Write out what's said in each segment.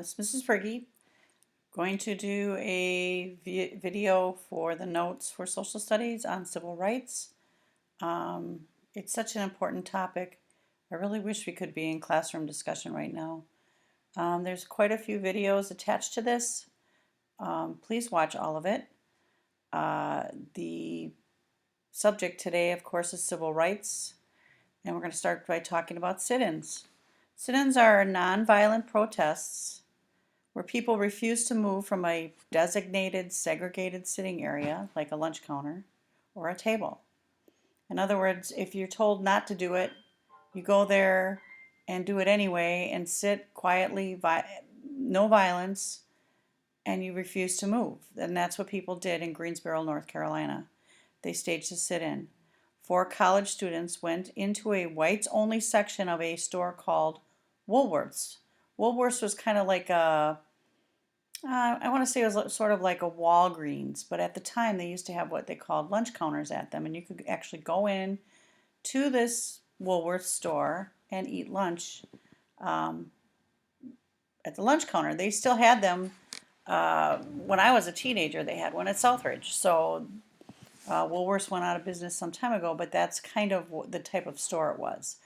This is Mrs. Priggy, going to do a video for the notes for social studies on civil rights. Um, it's such an important topic. I really wish we could be in classroom discussion right now. There's quite a few videos attached to this. Please watch all of it. The subject today, of course, is civil rights, and we're going to start by talking about sit-ins. Sit-ins are nonviolent protests where people refuse to move from a designated segregated sitting area, like a lunch counter or a table. In other words, if you're told not to do it, you go there and do it anyway and sit quietly, no violence, and you refuse to move. And that's what people did in Greensboro, North Carolina. They staged a sit-in. 4 college students went into a whites-only section of a store called Woolworth's. Woolworth's was kind of like I want to say it was sort of like a Walgreens, but at the time they used to have what they called lunch counters at them, and you could actually go in to this Woolworth store and eat lunch um, at the lunch counter. They still had them when I was a teenager. They had one at Southridge, so Woolworths went out of business some time ago, but that's kind of the type of store it was.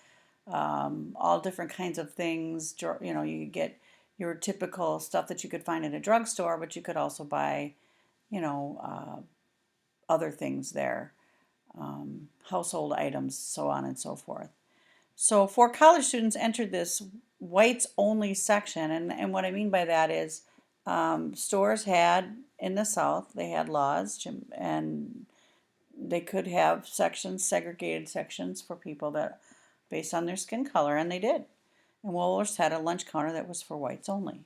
All different kinds of things. You know, you get your typical stuff that you could find in a drugstore, but you could also buy, you know, other things there, household items, so on and so forth. So 4 college students entered this whites only section, and what I mean by that is stores had in the South, they had laws, and they could have sections, segregated sections for people that based on their skin color, and they did. And Woolworth's had a lunch counter that was for whites only.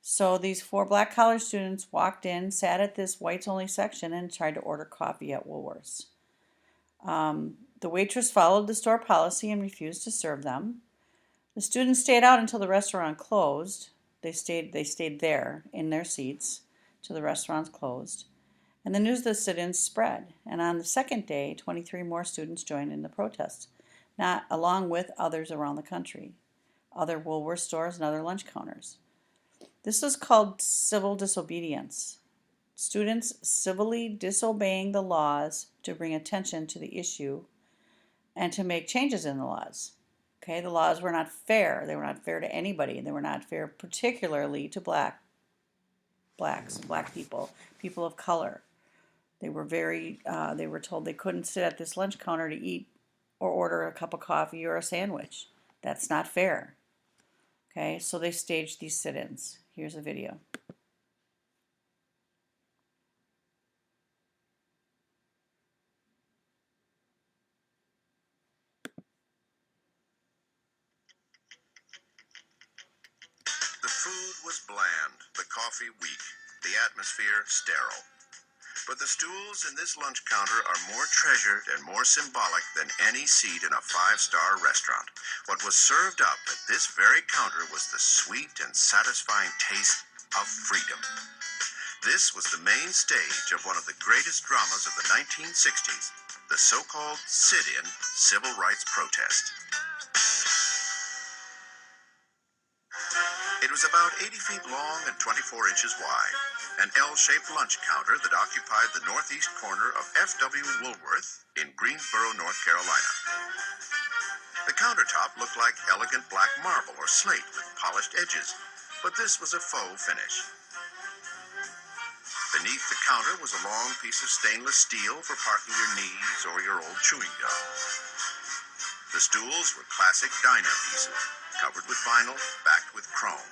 So these 4 black college students walked in, sat at this whites only section, and tried to order coffee at Woolworth's. The waitress followed the store policy and refused to serve them. The students stayed out until the restaurant closed. They stayed there in their seats till the restaurant closed. And the news of the sit-ins spread. And on the second day, 23 more students joined in the protest, not along with others around the country, other Woolworth stores and other lunch counters. This was called civil disobedience. Students civilly disobeying the laws to bring attention to the issue and to make changes in the laws. Okay, the laws were not fair. They were not fair to anybody. They were not fair particularly to blacks, black people, people of color. They were told they couldn't sit at this lunch counter to eat or order a cup of coffee or a sandwich. That's not fair. Okay, so they staged these sit-ins. Here's a video. The food was bland, the coffee weak, the atmosphere sterile. But the stools in this lunch counter are more treasured and more symbolic than any seat in a 5-star restaurant. What was served up at this very counter was the sweet and satisfying taste of freedom. This was the main stage of one of the greatest dramas of the 1960s, the so-called sit-in civil rights protest. It was about 80 feet long and 24 inches wide, an L-shaped lunch counter that occupied the northeast corner of F.W. Woolworth in Greensboro, North Carolina. The countertop looked like elegant black marble or slate with polished edges, but this was a faux finish. Beneath the counter was a long piece of stainless steel for parking your knees or your old chewing gum. The stools were classic diner pieces, covered with vinyl, backed with chrome.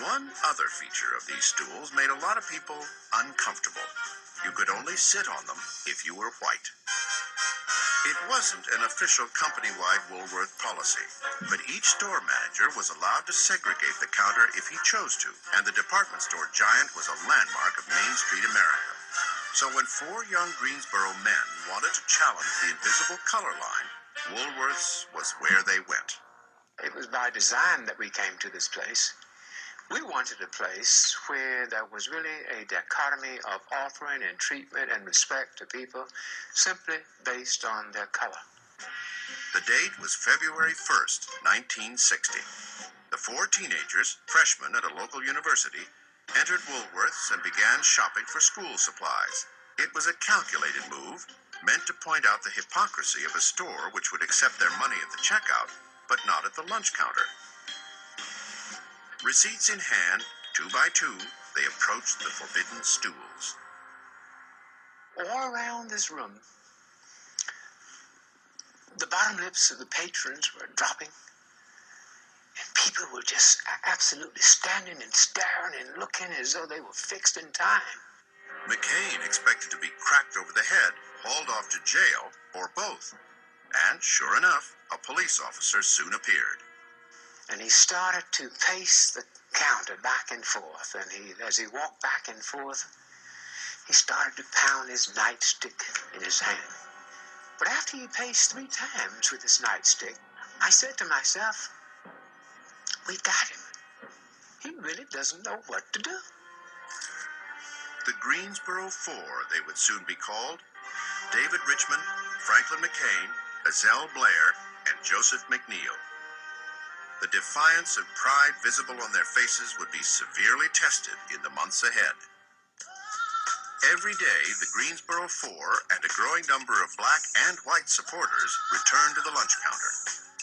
One other feature of these stools made a lot of people uncomfortable. You could only sit on them if you were white. It wasn't an official company-wide Woolworth policy, but each store manager was allowed to segregate the counter if he chose to, and the department store giant was a landmark of Main Street America. So when 4 young Greensboro men wanted to challenge the invisible color line, Woolworth's was where they went. It was by design that we came to this place. We wanted a place where there was really a dichotomy of offering and treatment and respect to people simply based on their color. The date was February 1st, 1960. The The four teenagers, freshmen at a local university, entered Woolworth's and began shopping for school supplies. It was a calculated move, meant to point out the hypocrisy of a store which would accept their money at the checkout, but not at the lunch counter. Receipts in hand, 2 by 2, they approached the forbidden stools. All around this room, the bottom lips of the patrons were dropping, and people were just absolutely standing and staring and looking as though they were fixed in time. McCain expected to be cracked over the head, hauled off to jail, or both. And sure enough, a police officer soon appeared. And he started to pace the counter back and forth, and as he walked back and forth, he started to pound his nightstick in his hand. But after he paced 3 times with his nightstick, I said to myself, we've got him. He really doesn't know what to do. The Greensboro Four, they would soon be called: David Richmond, Franklin McCain, Ezell Blair, and Joseph McNeil. The defiance and pride visible on their faces would be severely tested in the months ahead. Every day, the Greensboro Four and a growing number of black and white supporters returned to the lunch counter.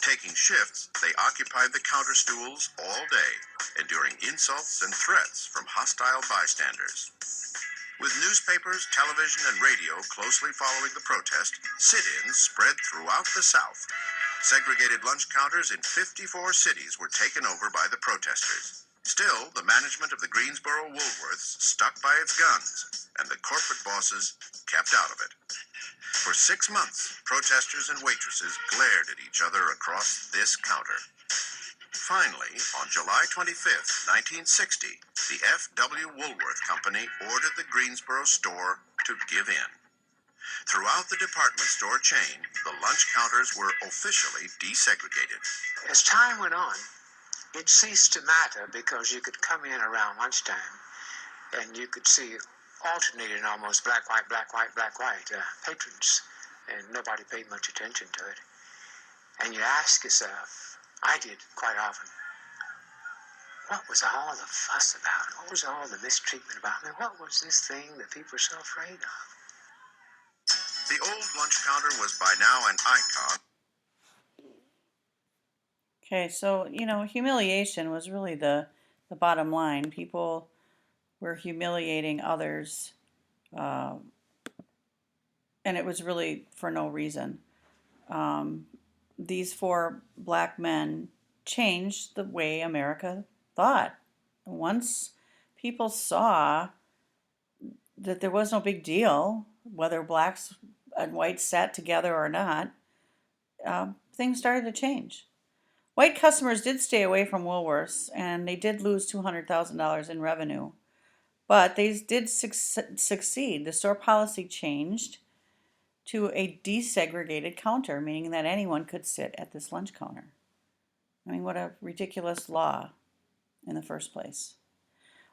Taking shifts, they occupied the counter stools all day, enduring insults and threats from hostile bystanders. With newspapers, television, and radio closely following the protest, sit-ins spread throughout the South. Segregated lunch counters in 54 cities were taken over by the protesters. Still, the management of the Greensboro Woolworths stuck by its guns, and the corporate bosses kept out of it. For 6 months, protesters and waitresses glared at each other across this counter. Finally, on July 25th, 1960, the F.W. Woolworth Company ordered the Greensboro store to give in. Throughout the department store chain, the lunch counters were officially desegregated. As time went on, it ceased to matter because you could come in around lunchtime and you could see alternating almost black, white, patrons, and nobody paid much attention to it. And you ask yourself, I did quite often, what was all the fuss about? What was all the mistreatment about? I mean, what was this thing that people were so afraid of? The old lunch counter was by now an icon. Okay, so, humiliation was really the bottom line. People were humiliating others, and it was really for no reason. These 4 black men changed the way America thought. Once people saw that there was no big deal whether blacks and whites sat together or not, things started to change. White customers did stay away from Woolworths, and they did lose $200,000 in revenue, but they did succeed. The store policy changed to a desegregated counter, meaning that anyone could sit at this lunch counter. I mean, what a ridiculous law in the first place.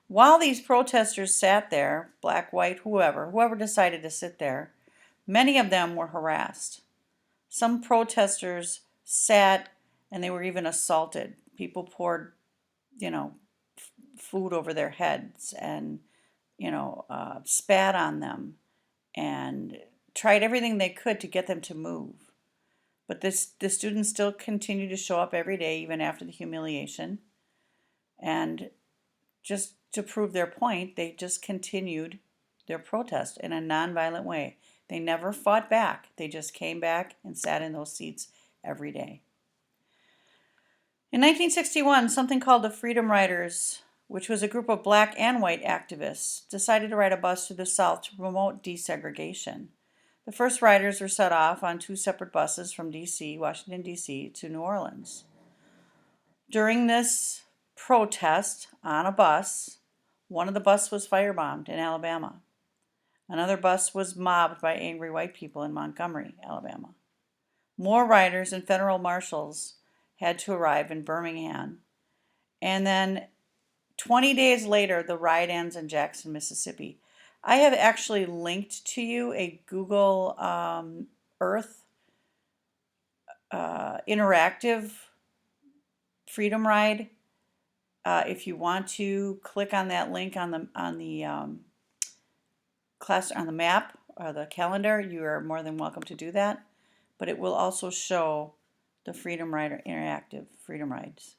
While these protesters sat there, black, white, whoever decided to sit there, many of them were harassed. Some protesters sat and they were even assaulted. People poured, food over their heads and, spat on them and tried everything they could to get them to move. But the students still continued to show up every day, even after the humiliation. And just to prove their point, they just continued their protest in a nonviolent way. They never fought back. They just came back and sat in those seats every day. In 1961, something called the Freedom Riders, which was a group of black and white activists, decided to ride a bus through the South to promote desegregation. The first riders were set off on 2 separate buses from Washington, D.C. to New Orleans. During this protest on a bus, one of the buses was firebombed in Alabama. Another bus was mobbed by angry white people in Montgomery, Alabama. More riders and federal marshals had to arrive in Birmingham. And then 20 days later, the riot ends in Jackson, Mississippi. I have actually linked to you a Google Earth interactive freedom ride If you want to click on that link on the class on the map or the calendar, you are more than welcome to do that. But it will also show the Freedom Rider Interactive Freedom Rides.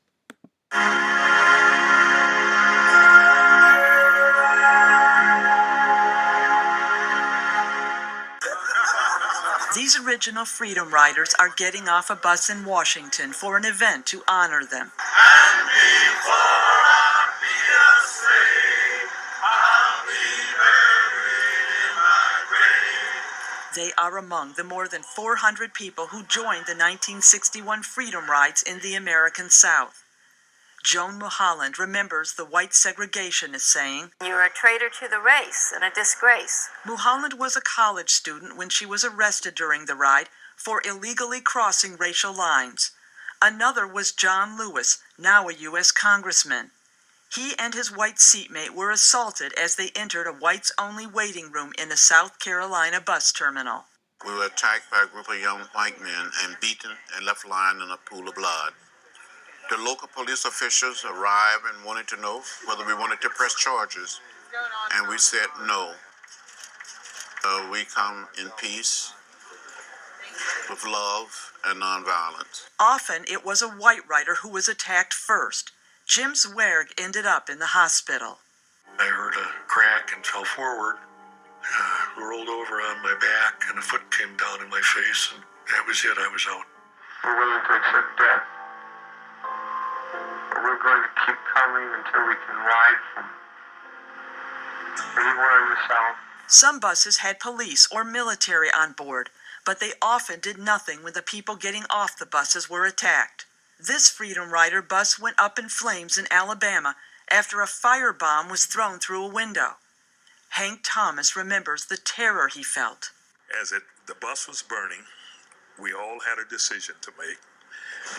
These original Freedom Riders are getting off a bus in Washington for an event to honor them. And before I be astray, I'll be buried in my grave. They are among the more than 400 people who joined the 1961 Freedom Rides in the American South. Joan Mulholland remembers the white segregationist saying, "You're a traitor to the race and a disgrace." Mulholland was a college student when she was arrested during the ride for illegally crossing racial lines. Another was John Lewis, now a U.S. congressman. He and his white seatmate were assaulted as they entered a whites-only waiting room in a South Carolina bus terminal. We were attacked by a group of young white men and beaten and left lying in a pool of blood. The local police officials arrived and wanted to know whether we wanted to press charges, and we said no. We come in peace, with love and nonviolence. Often it was a white rider who was attacked first. Jim Zwerg ended up in the hospital. I heard a crack and fell forward, rolled over on my back, and a foot came down in my face, and that was it. I was out. We're willing to accept death. But we're going to keep coming until we can ride from anywhere in the South. Some buses had police or military on board, but they often did nothing when the people getting off the buses were attacked. This Freedom Rider bus went up in flames in Alabama after a firebomb was thrown through a window. Hank Thomas remembers the terror he felt. As the bus was burning, we all had a decision to make,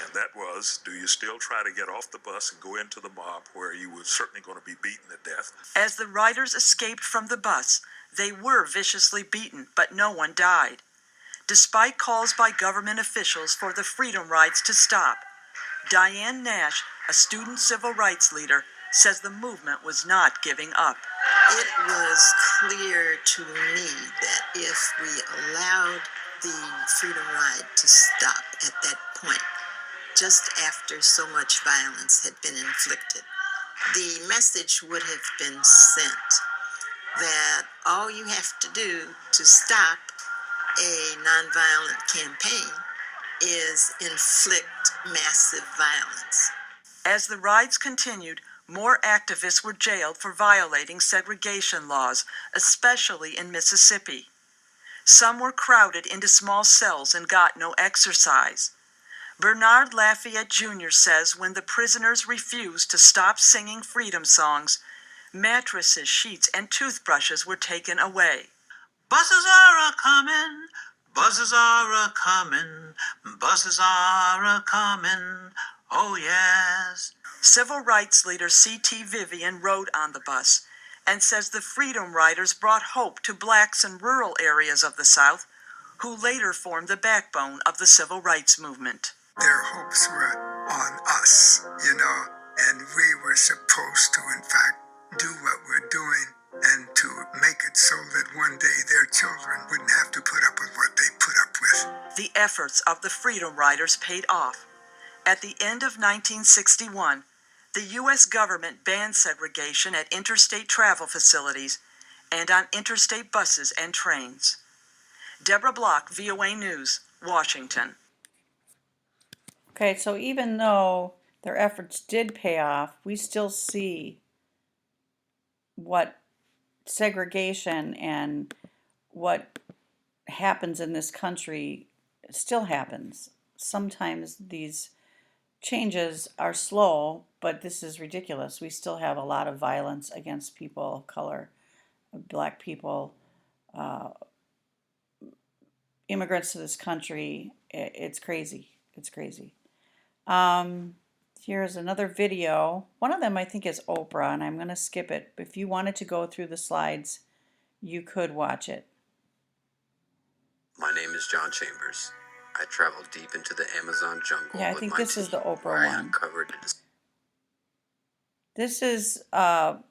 and that was, do you still try to get off the bus and go into the mob where you were certainly going to be beaten to death? As the riders escaped from the bus, they were viciously beaten, but no one died. Despite calls by government officials for the Freedom Rides to stop, Diane Nash, a student civil rights leader, says the movement was not giving up. It was clear to me that if we allowed the Freedom Ride to stop at that point, just after so much violence had been inflicted, the message would have been sent that all you have to do to stop a nonviolent campaign is inflict massive violence. As the rides continued, more activists were jailed for violating segregation laws, especially in Mississippi. Some were crowded into small cells and got no exercise. Bernard Lafayette Jr. says when the prisoners refused to stop singing freedom songs, mattresses, sheets, and toothbrushes were taken away. Buses are a-comin', buses are a-comin', buses are a-comin', oh yes. Civil rights leader C.T. Vivian rode on the bus and says the Freedom Riders brought hope to blacks in rural areas of the South, who later formed the backbone of the civil rights movement. Their hopes were on us, and we were supposed to, in fact, do what we're doing and to make it so that one day their children wouldn't have to put up with what they put up with. The efforts of the Freedom Riders paid off. At the end of 1961, the U.S. government banned segregation at interstate travel facilities and on interstate buses and trains. Deborah Block, VOA News, Washington. Okay, so even though their efforts did pay off, we still see what segregation and what happens in this country still happens. Sometimes these changes are slow, but this is ridiculous. We still have a lot of violence against people of color, black people, immigrants to this country. It's crazy. It's crazy. Here's another video. One of them I think is Oprah, and I'm going to skip it. If you wanted to go through the slides, you could watch it. My name is John Chambers. I traveled deep into the Amazon jungle. Yeah, I think this is the Oprah one. I uncovered This is an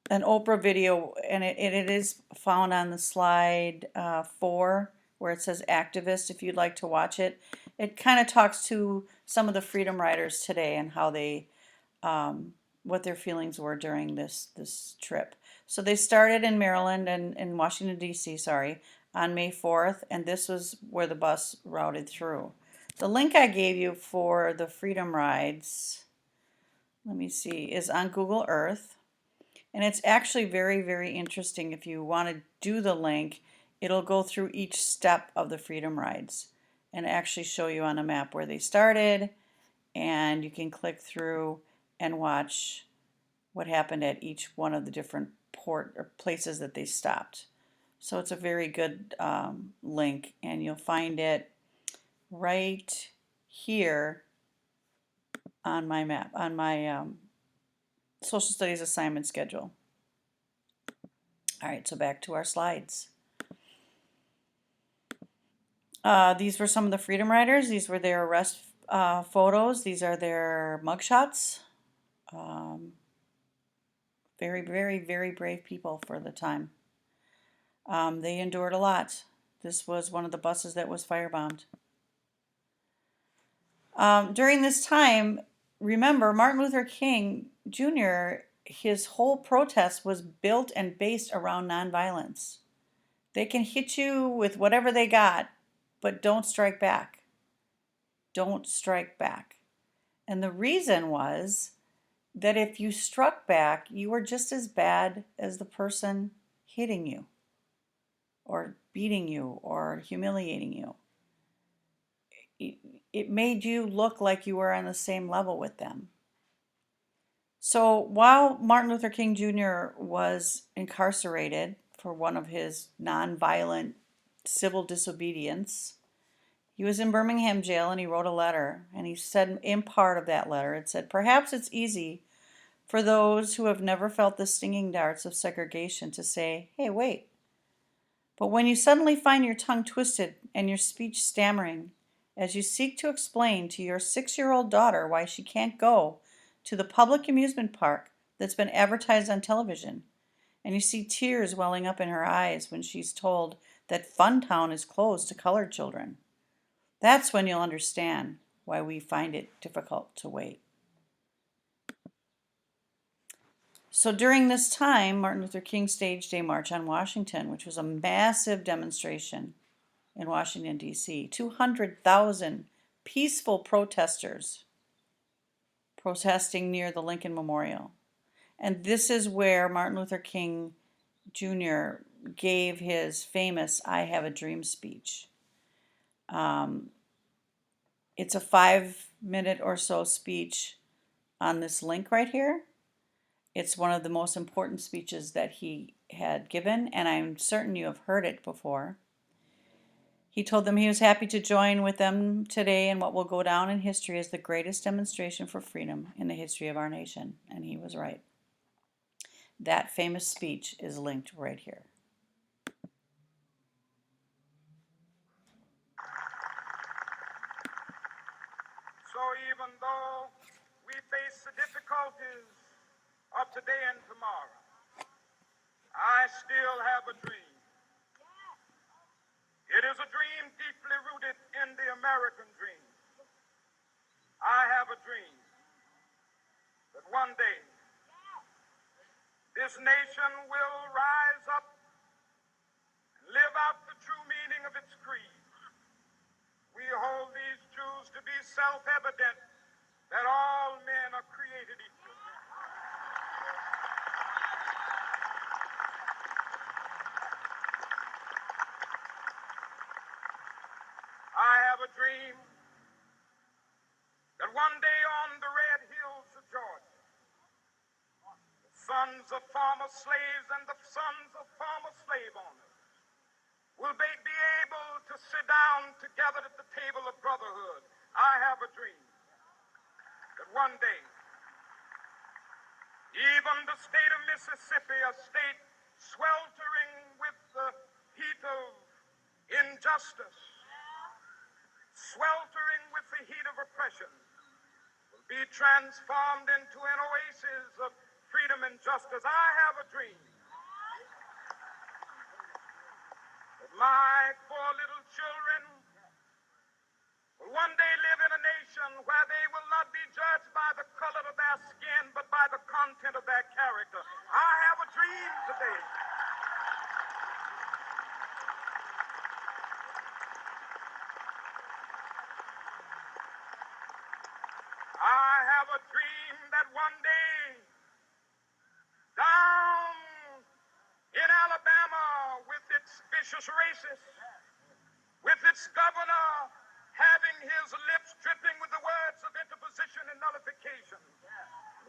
Oprah video, and it is found on the slide 4, where it says activist, if you'd like to watch it. It kind of talks to some of the Freedom Riders today and how they, what their feelings were during this trip. So they started in Maryland and in Washington, D.C., sorry, on May 4th, and this was where the bus routed through. The link I gave you for the Freedom Rides, let me see, is on Google Earth. And it's actually very, very interesting. If you want to do the link, it'll go through each step of the Freedom Rides and actually show you on a map where they started. And you can click through and watch what happened at each one of the different port or places that they stopped. So it's a very good link, and you'll find it right here on my map, on my social studies assignment schedule. All right, so back to our slides. These were some of the Freedom Riders. These were their arrest photos. These are their mugshots. Very, very, very brave people for the time. They endured a lot. This was one of the buses that was firebombed. During this time, remember, Martin Luther King Jr., his whole protest was built and based around nonviolence. They can hit you with whatever they got, but don't strike back. Don't strike back. And the reason was that if you struck back, you were just as bad as the person hitting you or beating you or humiliating you. It made you look like you were on the same level with them. So while Martin Luther King Jr. was incarcerated for one of his nonviolent civil disobedience, he was in Birmingham jail, and he wrote a letter, and he said in part of that letter, it said, "Perhaps it's easy for those who have never felt the stinging darts of segregation to say, 'Hey, wait.' But when you suddenly find your tongue twisted and your speech stammering as you seek to explain to your 6-year-old daughter why she can't go to the public amusement park that's been advertised on television, and you see tears welling up in her eyes when she's told that Funtown is closed to colored children, that's when you'll understand why we find it difficult to wait." So during this time, Martin Luther King staged a March on Washington, which was a massive demonstration in Washington, D.C. 200,000 peaceful protesters protesting near the Lincoln Memorial. And this is where Martin Luther King Jr. gave his famous "I Have a Dream" speech. It's a 5-minute or so speech on this link right here. It's one of the most important speeches that he had given, and I'm certain you have heard it before. He told them he was happy to join with them today in what will go down in history as the greatest demonstration for freedom in the history of our nation, and he was right. That famous speech is linked right here. So even though we face the difficulties of today and tomorrow, I still have a dream. It is a dream deeply rooted in the American dream. I have a dream that one day this nation will rise up and live out the true meaning of its creed. We hold these truths to be self-evident, that all men are created equal. I have a dream that one day on the red hills of Georgia, the sons of former slaves and the sons of former slave owners will be able to sit down together at the table of brotherhood. I have a dream that one day, even the state of Mississippi, a state sweltering with the heat of injustice, sweltering with the heat of oppression, will will be transformed into an oasis of freedom and justice. I have a dream that my four little children will one day live in a nation where they will not be judged by the color of their skin, but by the content of their character. I have a dream today. I have a dream that one day, down in Alabama, with its vicious racists, with its governor having his lips dripping with the words of interposition and nullification,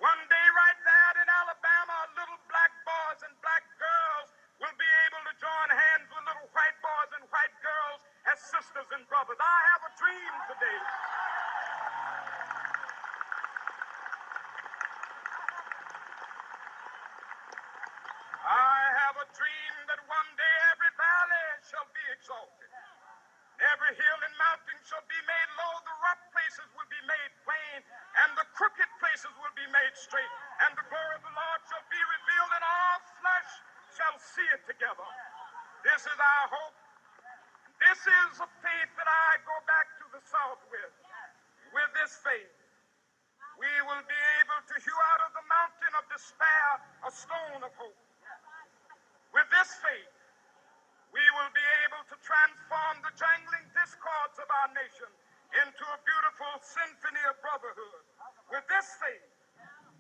one day right there in Alabama, little black boys and black girls will be able to join hands with little white boys and white girls as sisters and brothers. I have a dream today. I have a dream that one day every valley shall be exalted. Every hill and mountain shall be made low, the rough places will be made plain, and the crooked places will be made straight, and the glory of the Lord shall be revealed, and all flesh shall see it together. This is our hope. This is a faith that I go back to the South with. With this faith, we will be able to hew out of the mountain of despair a stone of hope. With this faith, we will be able to transform the jangling discords of our nation into a beautiful symphony of brotherhood. With this faith,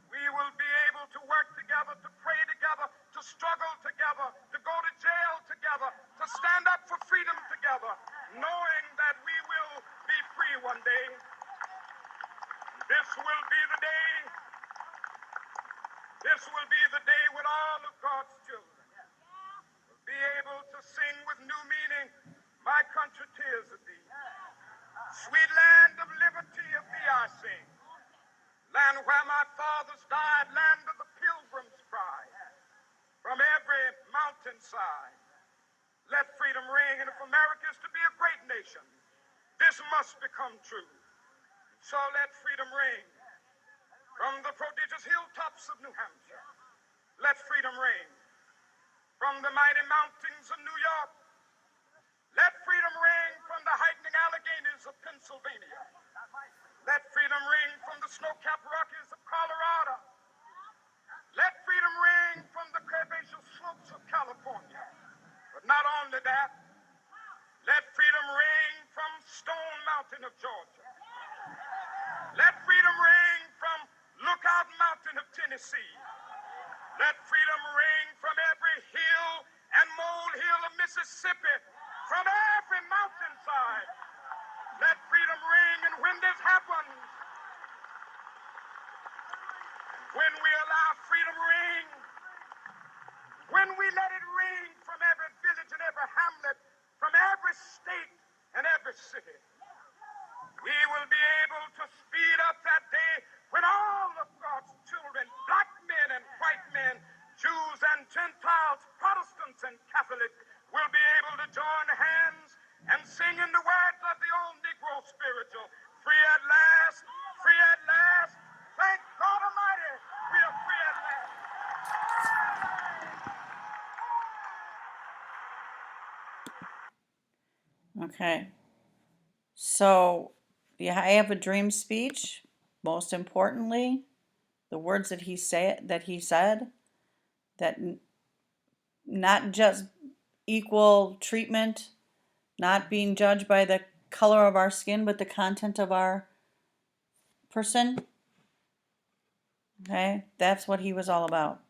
we will be able to work together, to pray together, to struggle together, to go to jail together, to stand up for freedom together, knowing that we will be free one day. This will be the day. This will be the day when all of God's children be able to sing with new meaning, my country, tears of thee. Sweet land of liberty of thee I sing. Land where my fathers died, land of the pilgrim's pride. From every mountainside, let freedom ring. And if America is to be a great nation, this must become true. So let freedom ring. From the prodigious hilltops of New Hampshire, let freedom ring. From the mighty mountains of New York, let freedom ring. From the heightening Alleghenies of Pennsylvania, let freedom ring. From the snow-capped Rockies of Colorado, let freedom ring. From the curvaceous slopes of California. But not only that, let freedom ring from Stone Mountain of Georgia. Let freedom ring from Lookout Mountain of Tennessee. Let freedom ring from every hill and molehill of Mississippi, from every mountainside. Let freedom ring. And when this happens, when we allow freedom ring, when we let it ring from every village and every hamlet, from every state and every city, we will be able to speed up that day when all of God's children, black men and white men, Jews and Gentiles, Protestants and Catholics, will be able to join hands and sing in the words of the old Negro spiritual, free at last, free at last. Thank God Almighty, we are free at last. Okay. So, yeah, I have a dream speech. Most importantly, the words that he said, that not just equal treatment, not being judged by the color of our skin, but the content of our person. Okay, that's what he was all about.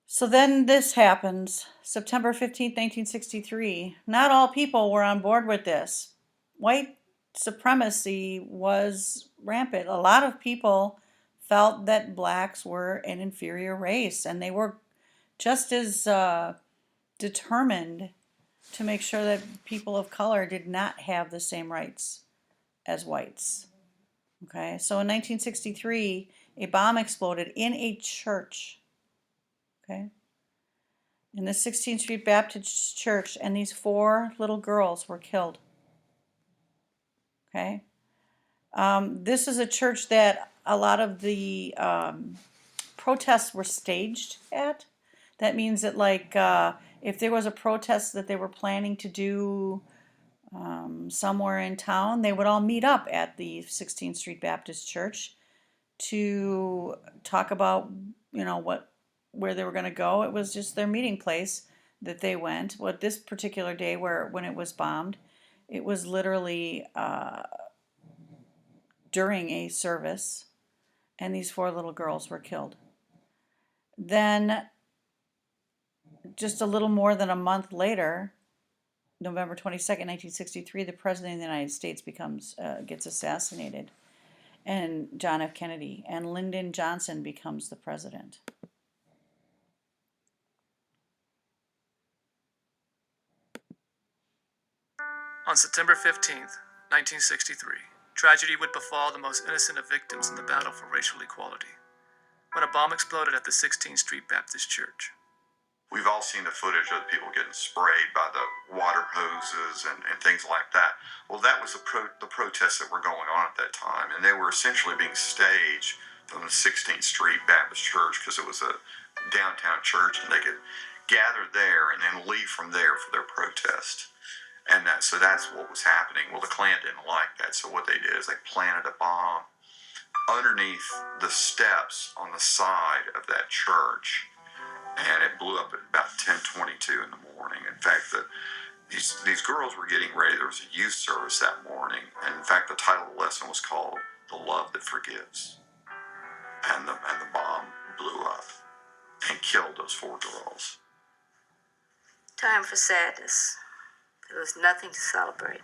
So then this happens, September 15th, 1963. Not all people were on board with this. White supremacy was rampant. A lot of people felt that blacks were an inferior race, and they were just as determined to make sure that people of color did not have the same rights as whites. Okay, so in 1963, a bomb exploded in a church. Okay, in the 16th Street Baptist Church, and these 4 little girls were killed. Okay, This is a church that a lot of the protests were staged at. That means that, like, if there was a protest that they were planning to do somewhere in town, they would all meet up at the 16th Street Baptist Church to talk about, where they were going to go. It was just their meeting place that they went. What this particular day, when it was bombed, it was literally during a service, and these 4 little girls were killed. Then, just a little more than a month later, November 22nd, 1963, the President of the United States gets assassinated, and John F. Kennedy, and Lyndon Johnson becomes the president. On September 15th, 1963, tragedy would befall the most innocent of victims in the battle for racial equality, when a bomb exploded at the 16th Street Baptist Church. We've all seen the footage of the people getting sprayed by the water hoses and things like that. Well, that was the protests that were going on at that time, and they were essentially being staged from the 16th Street Baptist Church because it was a downtown church, and they could gather there and then leave from there for their protest. And so that's what was happening. Well, the Klan didn't like that, so what they did is they planted a bomb underneath the steps on the side of that church, and it blew up at about 10:22 in the morning. In fact, these girls were getting ready. There was a youth service that morning, and in fact, the title of the lesson was called "The Love That Forgives." And the bomb blew up and killed those 4 girls. Time for sadness. There was nothing to celebrate.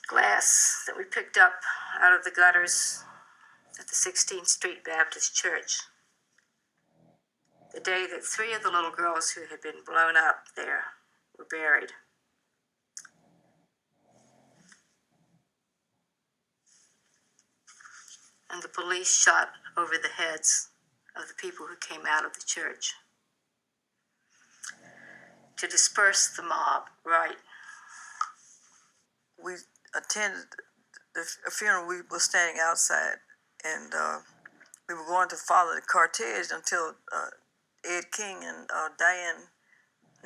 Glass that we picked up out of the gutters at the 16th Street Baptist Church. The day that 3 of the little girls who had been blown up there were buried. And the police shot over the heads of the people who came out of the church to disperse the mob, right? We attended a funeral. We were standing outside, and we were going to follow the cortege until Ed King and Diane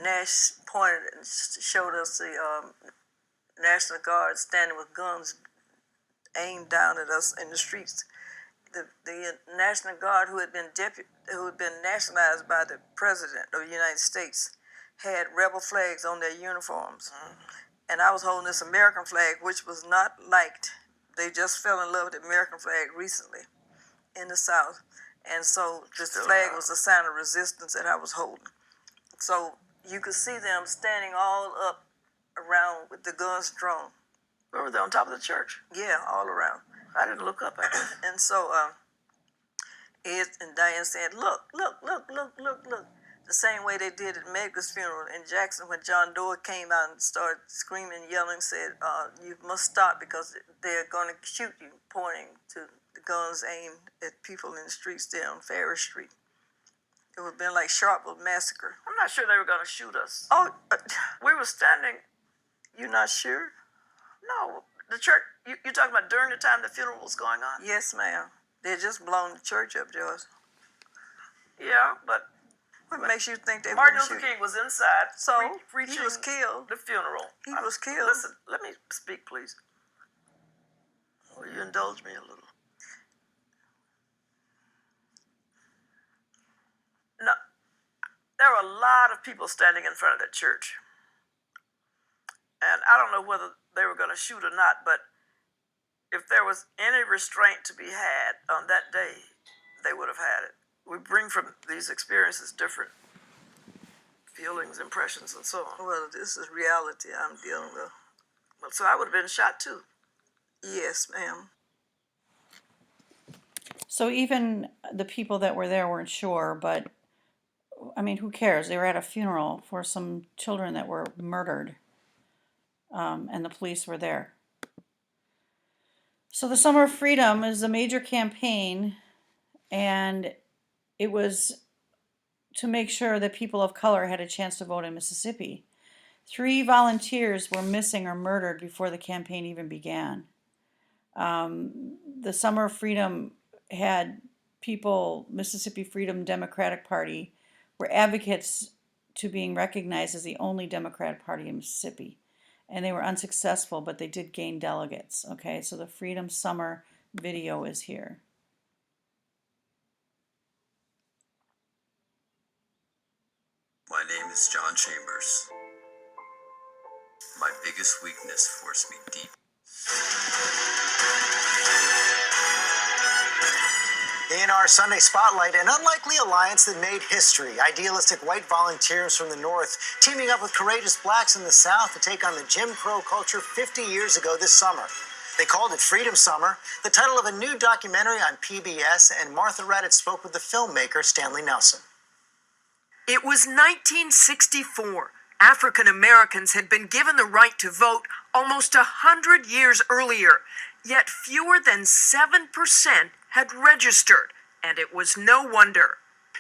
Nash pointed and showed us the National Guard standing with guns aimed down at us in the streets. The National Guard, who had been nationalized by the President of the United States, had rebel flags on their uniforms. And I was holding this American flag, which was not liked. They just fell in love with the American flag recently in the South. And so this flag was a sign of resistance that I was holding. So you could see them standing all up around with the guns drawn. Where were they, on top of the church? Yeah, all around. I didn't look up at it. And so Ed and Diane said, look. The same way they did at Medgar's funeral in Jackson when John Doe came out and started screaming and yelling, said, you must stop because they're going to shoot you, pointing to the guns aimed at people in the streets there on Ferris Street. It would have been like Sharpeville Massacre. I'm not sure they were going to shoot us. Oh, We were standing. you're not sure? No, the church. You're talking about during the time the funeral was going on? Yes, ma'am. They had just blown the church up, Joyce. Yeah, but What makes you think they were Martin going to Luther shoot? King was inside. So, preaching he was killed. the funeral. He was killed. Listen, let me speak, please. Will you indulge me a little? No, there were a lot of people standing in front of that church. And I don't know whether they were going to shoot or not, but if there was any restraint to be had on that day, they would have had it. We bring from these experiences different feelings, impressions, and so on. Well, this is reality I'm dealing with. Well, so I would have been shot too. Yes, ma'am. So even the people that were there weren't sure, but I mean, who cares? They were at a funeral for some children that were murdered, and the police were there. So the Summer of Freedom is a major campaign, and it was to make sure that people of color had a chance to vote in Mississippi. 3 volunteers were missing or murdered before the campaign even began. The Summer of Freedom had people, Mississippi Freedom Democratic Party, were advocates to being recognized as the only Democratic Party in Mississippi. And they were unsuccessful, but they did gain delegates. Okay, so the Freedom Summer video is here. My name is John Chambers. My biggest weakness forced me deep. In our Sunday Spotlight, an unlikely alliance that made history. Idealistic white volunteers from the North teaming up with courageous blacks in the South to take on the Jim Crow culture 50 years ago this summer. They called it Freedom Summer, the title of a new documentary on PBS, and Martha Raddatz spoke with the filmmaker Stanley Nelson. It was 1964. African Americans had been given the right to vote almost 100 years earlier, yet fewer than 7% had registered, and it was no wonder.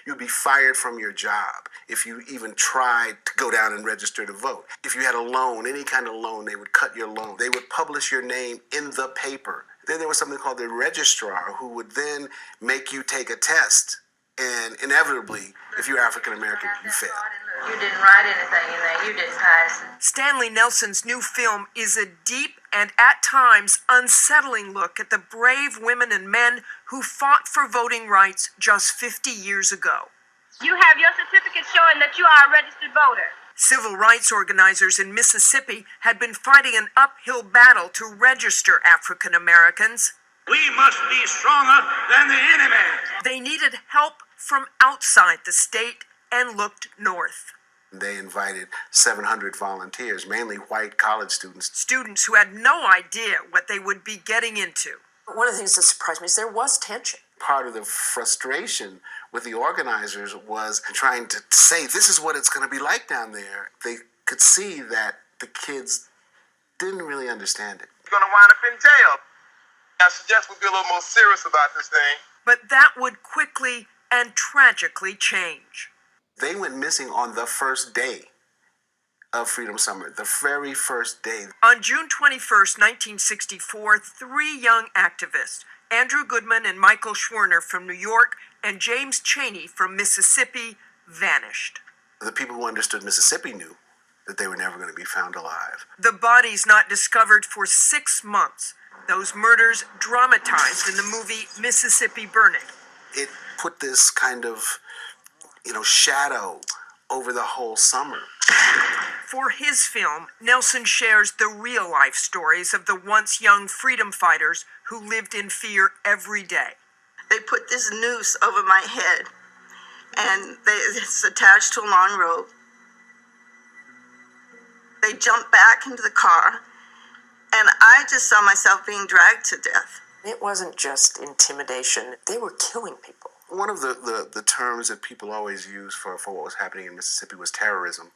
You'd be fired from your job if you even tried to go down and register to vote. If you had a loan, any kind of loan, they would cut your loan. They would publish your name in the paper. Then there was something called the registrar who would then make you take a test. And inevitably, if you're African American, you fail. You didn't write anything in there. You didn't pass it. Stanley Nelson's new film is a deep and at times unsettling look at the brave women and men who fought for voting rights just 50 years ago. You have your certificate showing that you are a registered voter. Civil rights organizers in Mississippi had been fighting an uphill battle to register African Americans. We must be stronger than the enemy. They needed help from outside the state and looked north. They invited 700 volunteers, mainly white college students. Students who had no idea what they would be getting into. One of the things that surprised me is there was tension. Part of the frustration with the organizers was trying to say, this is what it's going to be like down there. They could see that the kids didn't really understand it. You're going to wind up in jail. I suggest we be a little more serious about this thing. But that would quickly and tragically change. They went missing on the first day of Freedom Summer, the very first day. On June 21st, 1964, 3 young activists, Andrew Goodman and Michael Schwerner from New York and James Chaney from Mississippi, vanished. The people who understood Mississippi knew that they were never going to be found alive. The bodies not discovered for 6 months. Those murders dramatized in the movie Mississippi Burning. It put this kind of, shadow over the whole summer. For his film, Nelson shares the real-life stories of the once young freedom fighters who lived in fear every day. They put this noose over my head, and it's attached to a long rope. They jumped back into the car, and I just saw myself being dragged to death. It wasn't just intimidation. They were killing people. One of the terms that people always use for what was happening in Mississippi was terrorism.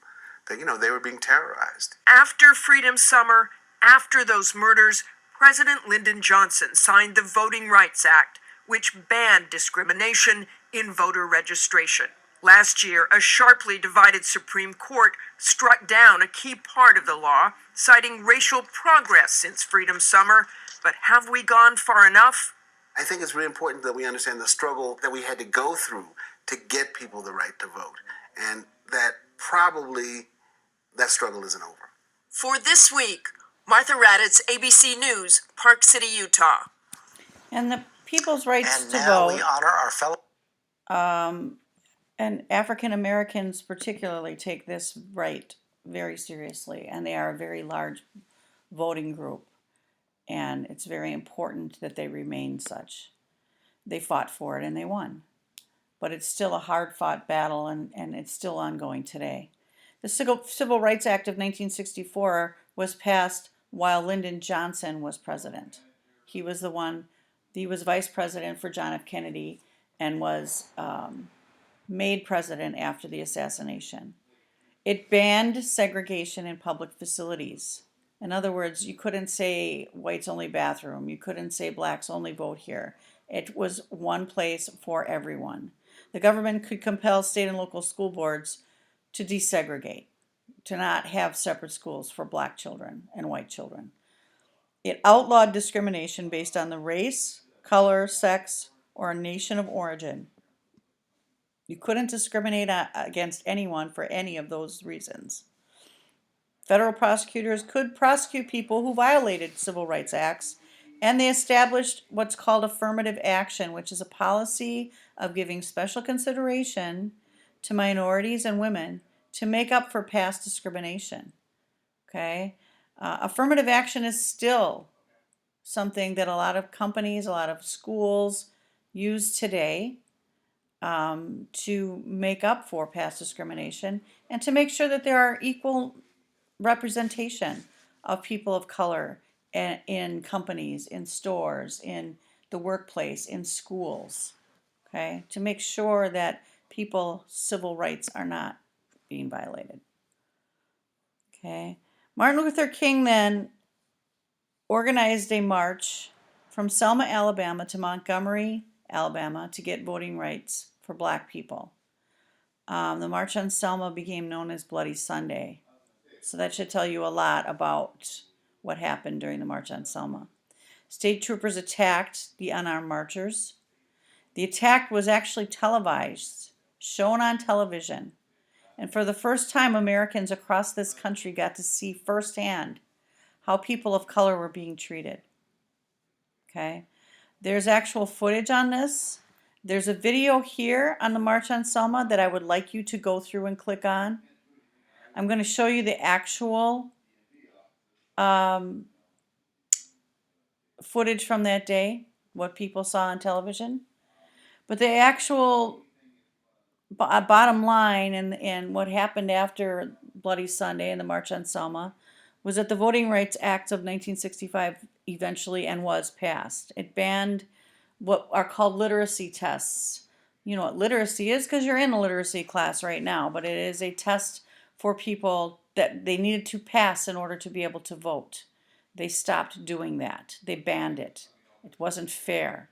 That, they were being terrorized. After Freedom Summer, after those murders, President Lyndon Johnson signed the Voting Rights Act, which banned discrimination in voter registration. Last year, a sharply divided Supreme Court struck down a key part of the law, citing racial progress since Freedom Summer. But have we gone far enough? I think it's really important that we understand the struggle that we had to go through to get people the right to vote. And that probably that struggle isn't over. For this week, Martha Raddatz, ABC News, Park City, Utah. And the people's rights And to now vote. we honor our fellow. And African Americans particularly take this right very seriously, and they are a very large voting group, and it's very important that they remain such. They fought for it and they won, but it's still a hard-fought battle, and it's still ongoing today. The Civil Rights Act of 1964 was passed while Lyndon Johnson was president. He was vice president for John F. Kennedy and was made president after the assassination. It banned segregation in public facilities. In other words, you couldn't say whites only bathroom. You couldn't say blacks only vote here. It was one place for everyone. The government could compel state and local school boards to desegregate, to not have separate schools for black children and white children. It outlawed discrimination based on the race, color, sex, or nation of origin. You couldn't discriminate against anyone for any of those reasons. Federal prosecutors could prosecute people who violated civil rights acts, and they established what's called affirmative action, which is a policy of giving special consideration to minorities and women to make up for past discrimination. Okay? Affirmative action is still something that a lot of companies, a lot of schools use today to make up for past discrimination and to make sure that there are equal representation of people of color in companies, in stores, in the workplace, in schools, okay, to make sure that people's civil rights are not being violated. Okay, Martin Luther King then organized a march from Selma, Alabama to Montgomery, Alabama to get voting rights for black people. The March on Selma became known as Bloody Sunday. So that should tell you a lot about what happened during the March on Selma. State troopers attacked the unarmed marchers. The attack was actually televised, shown on television. And for the first time, Americans across this country got to see firsthand how people of color were being treated. Okay? There's actual footage on this. There's a video here on the March on Selma that I would like you to go through and click on. I'm going to show you the actual footage from that day, what people saw on television. But the actual bottom line and what happened after Bloody Sunday and the March on Selma was that the Voting Rights Act of 1965 eventually and was passed. It banned what are called literacy tests. You know what literacy is because you're in a literacy class right now, but it is a test for people that they needed to pass in order to be able to vote. They stopped doing that. They banned it. It wasn't fair.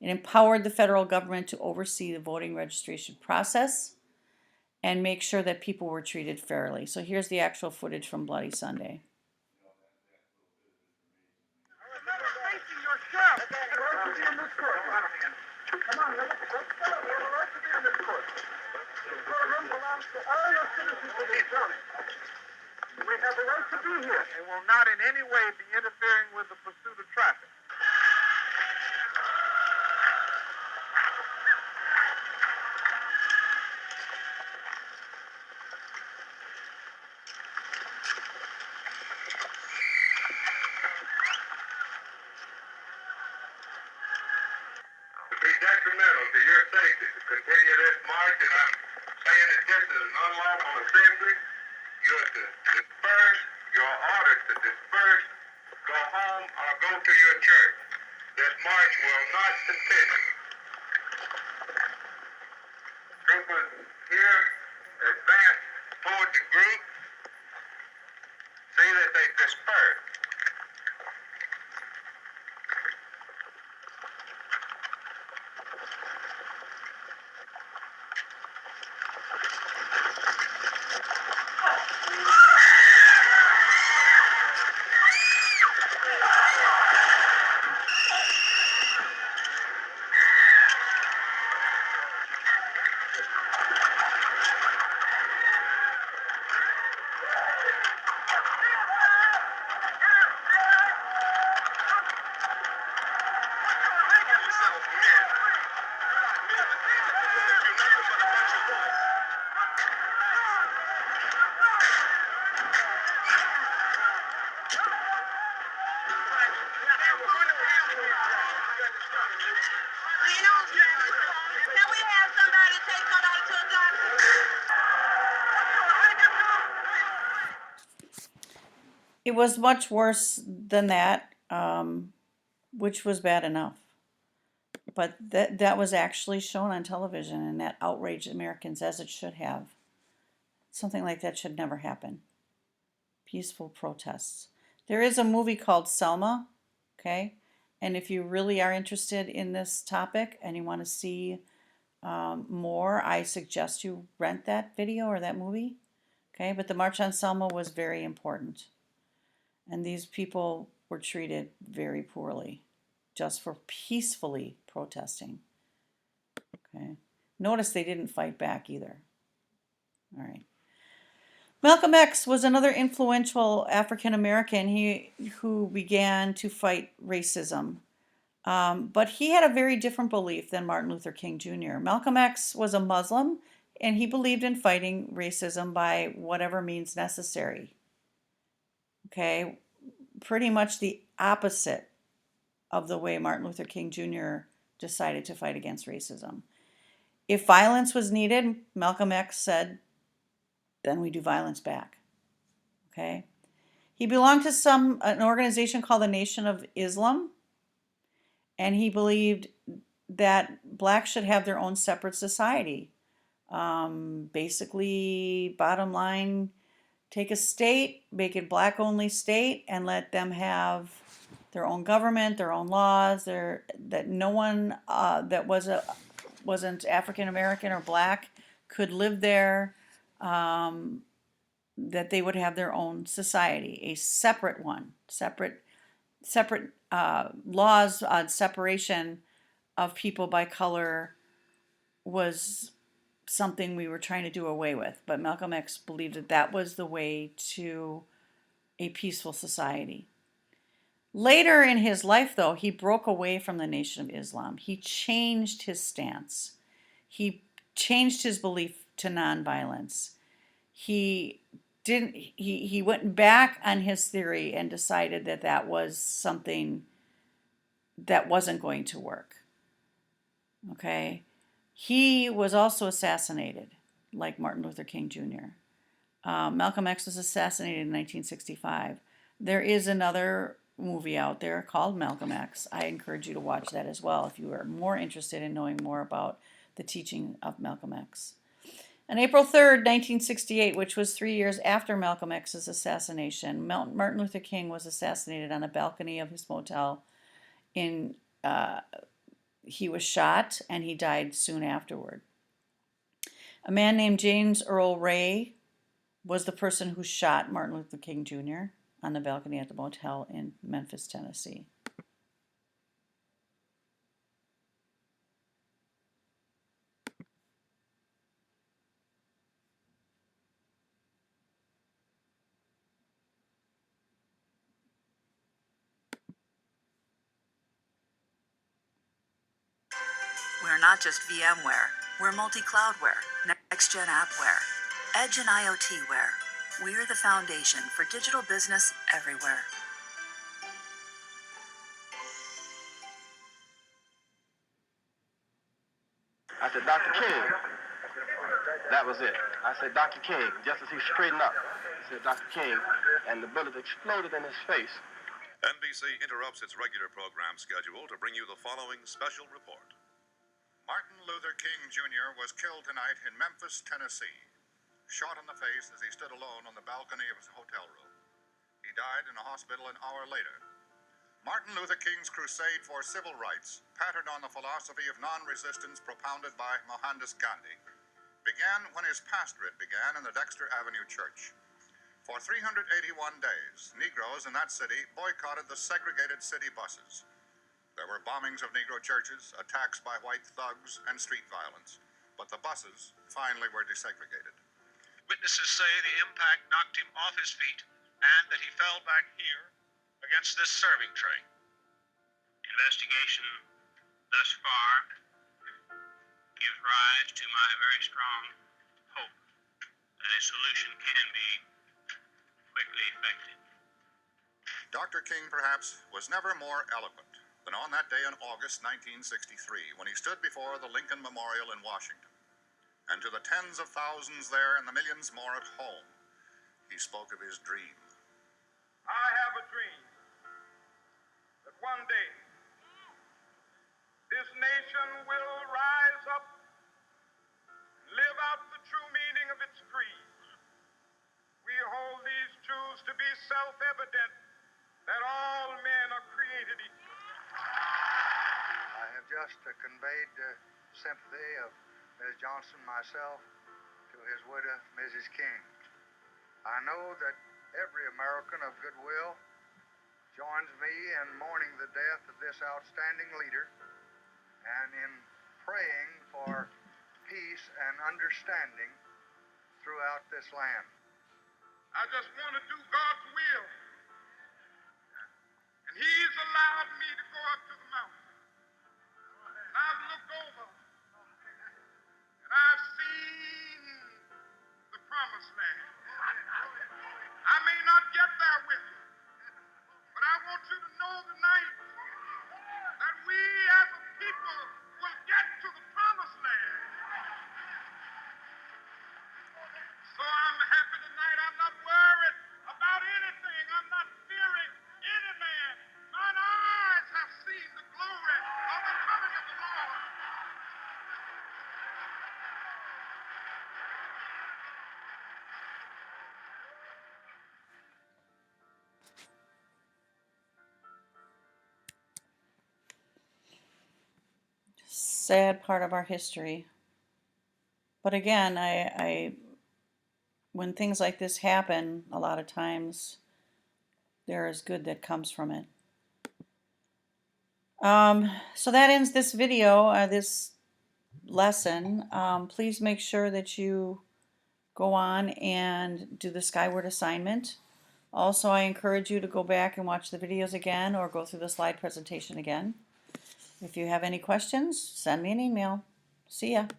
It empowered the federal government to oversee the voting registration process and make sure that people were treated fairly. So here's the actual footage from Bloody Sunday. We have a right to be here and will not in any way be interfering with the pursuit of traffic. To be detrimental to your safety to continue this march, and I'm saying it just as an unlawful assembly, you are to disperse, your order to disperse, go home or go to your church. This march will not continue. Troopers here advance toward the group. See that they disperse. It was much worse than that, which was bad enough. But that was actually shown on television, and that outraged Americans as it should have. Something like that should never happen. Peaceful protests. There is a movie called Selma, okay? And if you really are interested in this topic and you want to see more, I suggest you rent that video or that movie, Okay, but the March on Selma was very important. And these people were treated very poorly just for peacefully protesting. Okay. Notice they didn't fight back either. All right. Malcolm X was another influential African American who began to fight racism. But he had a very different belief than Martin Luther King Jr. Malcolm X was a Muslim, and he believed in fighting racism by whatever means necessary. Okay, pretty much the opposite of the way Martin Luther King Jr. decided to fight against racism. If violence was needed, Malcolm X said, then we do violence back. Okay. He belonged to an organization called the Nation of Islam, and he believed that blacks should have their own separate society. Basically, bottom line, take a state, make it black only state, and let them have their own government, their own laws. That no one that wasn't African American or black could live there. That they would have their own society, a separate one, separate laws on separation of people by color was something we were trying to do away with. But Malcolm X believed that that was the way to a peaceful society. Later in his life, though, he broke away from the Nation of Islam. He changed his stance. He changed his belief to nonviolence. He went back on his theory and decided that that was something that wasn't going to work. Okay. He was also assassinated, like Martin Luther King Jr. Malcolm X was assassinated in 1965. There is another movie out there called Malcolm X. I encourage you to watch that as well if you are more interested in knowing more about the teaching of Malcolm X. On April 3rd, 1968, which was 3 years after Malcolm X's assassination, Martin Luther King was assassinated on a balcony of his motel. He was shot and he died soon afterward. A man named James Earl Ray was the person who shot Martin Luther King Jr. on the balcony at the motel in Memphis, Tennessee. We're not just VMware, we're multi-cloudware, next-gen appware, edge and IoTware. We're the foundation for digital business everywhere. I said, Dr. King. That was it. I said, Dr. King, just as he straightened up. I said, Dr. King, and the bullet exploded in his face. NBC interrupts its regular program schedule to bring you the following special report. Martin Luther King Jr. was killed tonight in Memphis, Tennessee, shot in the face as he stood alone on the balcony of his hotel room. He died in a hospital an hour later. Martin Luther King's crusade for civil rights, patterned on the philosophy of non-resistance propounded by Mohandas Gandhi, began when his pastorate began in the Dexter Avenue Church. For 381 days, Negroes in that city boycotted the segregated city buses. There were bombings of Negro churches, attacks by white thugs, and street violence. But the buses finally were desegregated. Witnesses say the impact knocked him off his feet and that he fell back here against this serving tray. Investigation thus far gives rise to my very strong hope that a solution can be quickly effected. Dr. King, perhaps, was never more eloquent than on that day in August 1963, when he stood before the Lincoln Memorial in Washington. And to the tens of thousands there and the millions more at home, he spoke of his dream. I have a dream that one day this nation will rise up and live out the true meaning of its creed. We hold these truths to be self-evident, that all men are created equal. I have just conveyed the sympathy of Ms. Johnson, myself, to his widow, Mrs. King. I know that every American of goodwill joins me in mourning the death of this outstanding leader and in praying for peace and understanding throughout this land. I just want to do God's will. And He's allowed me to go up to the mountain. And I've looked over and I've seen the promised land. I may not get there with you, but I want you to know tonight that we as a people will get to the promised land. So I'm happy tonight. I'm not worried about anything. I'm not fearing any man. Mine eyes have seen the glory of the coming of the Lord. Sad part of our history. But again, when things like this happen, a lot of times there is good that comes from it. So that ends this video, this lesson. Please make sure that you go on and do the Skyward assignment. Also, I encourage you to go back and watch the videos again or go through the slide presentation again. If you have any questions, send me an email. See ya.